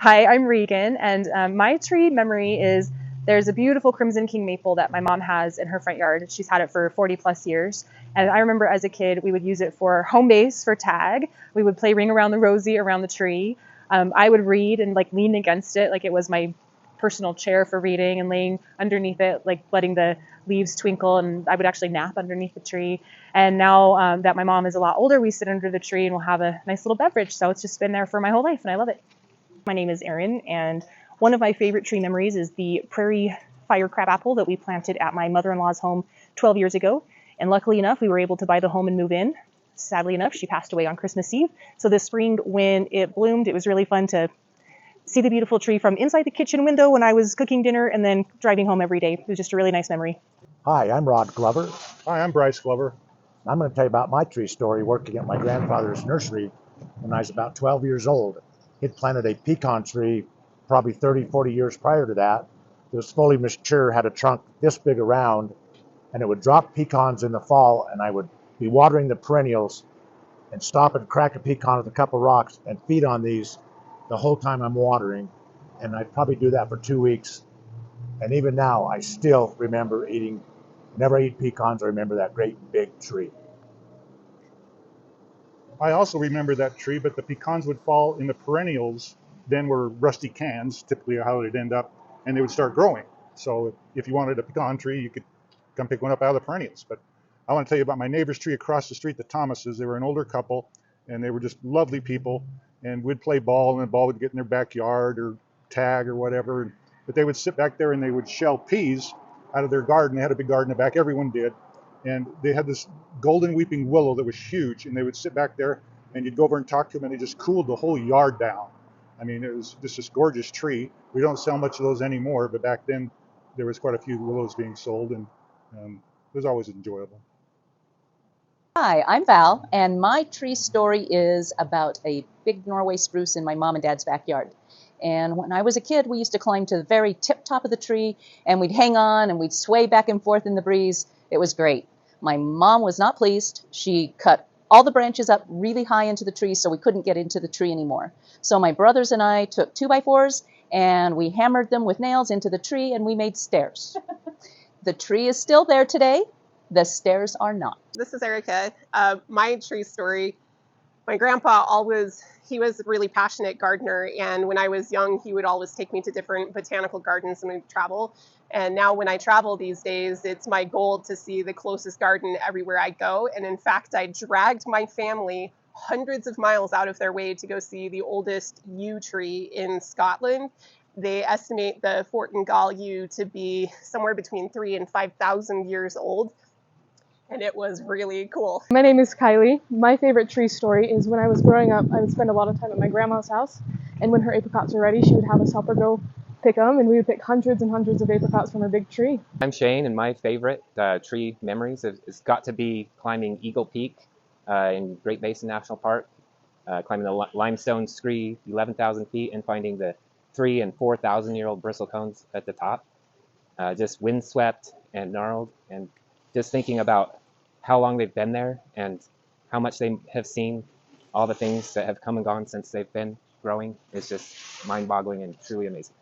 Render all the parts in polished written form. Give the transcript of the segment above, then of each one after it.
Hi, I'm Regan, and my tree memory is there's a beautiful Crimson King maple that my mom has in her front yard. She's had it for 40 plus years. And I remember as a kid, we would use it for home base for tag. We would play Ring Around the Rosie around the tree. I would read and like lean against it like it was my personal chair for reading and laying underneath it, like letting the leaves twinkle. And I would actually nap underneath the tree. And now that my mom is a lot older, we sit under the tree and we'll have a nice little beverage. So it's just been there for my whole life and I love it. My name is Erin, and one of my favorite tree memories is the prairie fire crabapple that we planted at my mother-in-law's home 12 years ago. And luckily enough, we were able to buy the home and move in. Sadly enough, she passed away on Christmas Eve. So this spring, when it bloomed, it was really fun to see the beautiful tree from inside the kitchen window when I was cooking dinner and then driving home every day. It was just a really nice memory. Hi, I'm Rod Glover. Hi, I'm Bryce Glover. I'm going to tell you about my tree story working at my grandfather's nursery when I was about 12 years old. He'd planted a pecan tree probably 30, 40 years prior to that. It was fully mature, had a trunk this big around, and it would drop pecans in the fall, and I would be watering the perennials and stop and crack a pecan with a couple rocks and feed on these the whole time I'm watering. And I'd probably do that for 2 weeks. And even now, I still remember eating, whenever I eat pecans, I remember that great big tree. I also remember that tree, but the pecans would fall in the perennials, then were rusty cans, typically how it'd end up, and they would start growing. So if you wanted a pecan tree, you could come pick one up out of the perennials. But I want to tell you about my neighbor's tree across the street, the Thomases. They were an older couple, and they were just lovely people. And we'd play ball, and the ball would get in their backyard or tag or whatever. But they would sit back there and they would shell peas out of their garden. They had a big garden in the back, everyone did. And they had this golden weeping willow that was huge, and they would sit back there and you'd go over and talk to them, and it just cooled the whole yard down. I mean, it was just this gorgeous tree. We don't sell much of those anymore, but back then there was quite a few willows being sold, and it was always enjoyable. Hi, I'm Val, and my tree story is about a big Norway spruce in my mom and dad's backyard. And when I was a kid, we used to climb to the very tip top of the tree, and we'd hang on and we'd sway back and forth in the breeze. It was great. My mom was not pleased. She cut all the branches up really high into the tree so we couldn't get into the tree anymore. So my brothers and I took 2x4s and we hammered them with nails into the tree and we made stairs. The tree is still there today. The stairs are not. This is Erica. My tree story, my grandpa he was a really passionate gardener, and when I was young, he would always take me to different botanical gardens when we'd travel. And now when I travel these days, it's my goal to see the closest garden everywhere I go. And in fact, I dragged my family hundreds of miles out of their way to go see the oldest yew tree in Scotland. They estimate the Fortingall yew to be somewhere between 3,000 and 5,000 years old. And it was really cool. My name is Kylie. My favorite tree story is when I was growing up, I would spend a lot of time at my grandma's house, and when her apricots were ready, she would have us help her go pick them, and we would pick hundreds and hundreds of apricots from her big tree. I'm Shane, and my favorite tree memories has got to be climbing Eagle Peak in Great Basin National Park, climbing the limestone scree, 11,000 feet, and finding the 3,000 and 4,000-year-old bristlecones at the top. Just windswept and gnarled, and just thinking about how long they've been there and how much they have seen, all the things that have come and gone since they've been growing is just mind-boggling and truly amazing.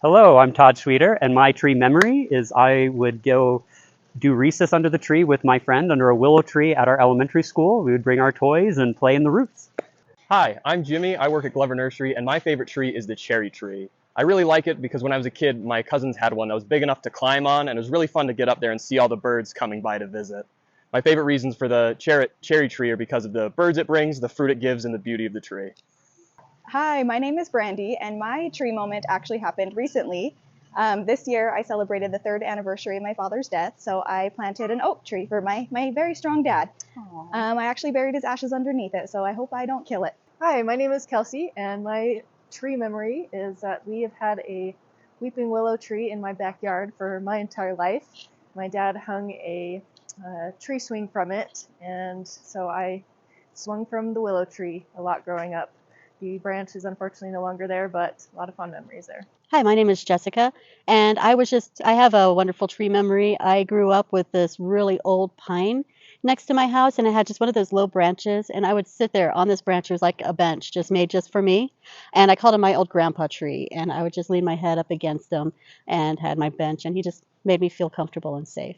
Hello, I'm Todd Sweeter, and my tree memory is I would go do recess under the tree with my friend under a willow tree at our elementary school. We would bring our toys and play in the roots. Hi, I'm Jimmy. I work at Glover Nursery, and my favorite tree is the cherry tree. I really like it because when I was a kid, my cousins had one that was big enough to climb on, and it was really fun to get up there and see all the birds coming by to visit. My favorite reasons for the cherry tree are because of the birds it brings, the fruit it gives, and the beauty of the tree. Hi, my name is Brandy, and my tree moment actually happened recently. This year, I celebrated the 3rd anniversary of my father's death, so I planted an oak tree for my very strong dad. I actually buried his ashes underneath it, so I hope I don't kill it. Hi, my name is Kelsey, and my tree memory is that we have had a weeping willow tree in my backyard for my entire life. My dad hung a tree swing from it, and so I swung from the willow tree a lot growing up. The branch is unfortunately no longer there, but a lot of fond memories there. Hi, my name is Jessica, and I have a wonderful tree memory. I grew up with this really old pine next to my house, and it had just one of those low branches, and I would sit there on this branch. It was like a bench just made just for me, and I called him my old grandpa tree, and I would just lean my head up against him and had my bench, and he just made me feel comfortable and safe.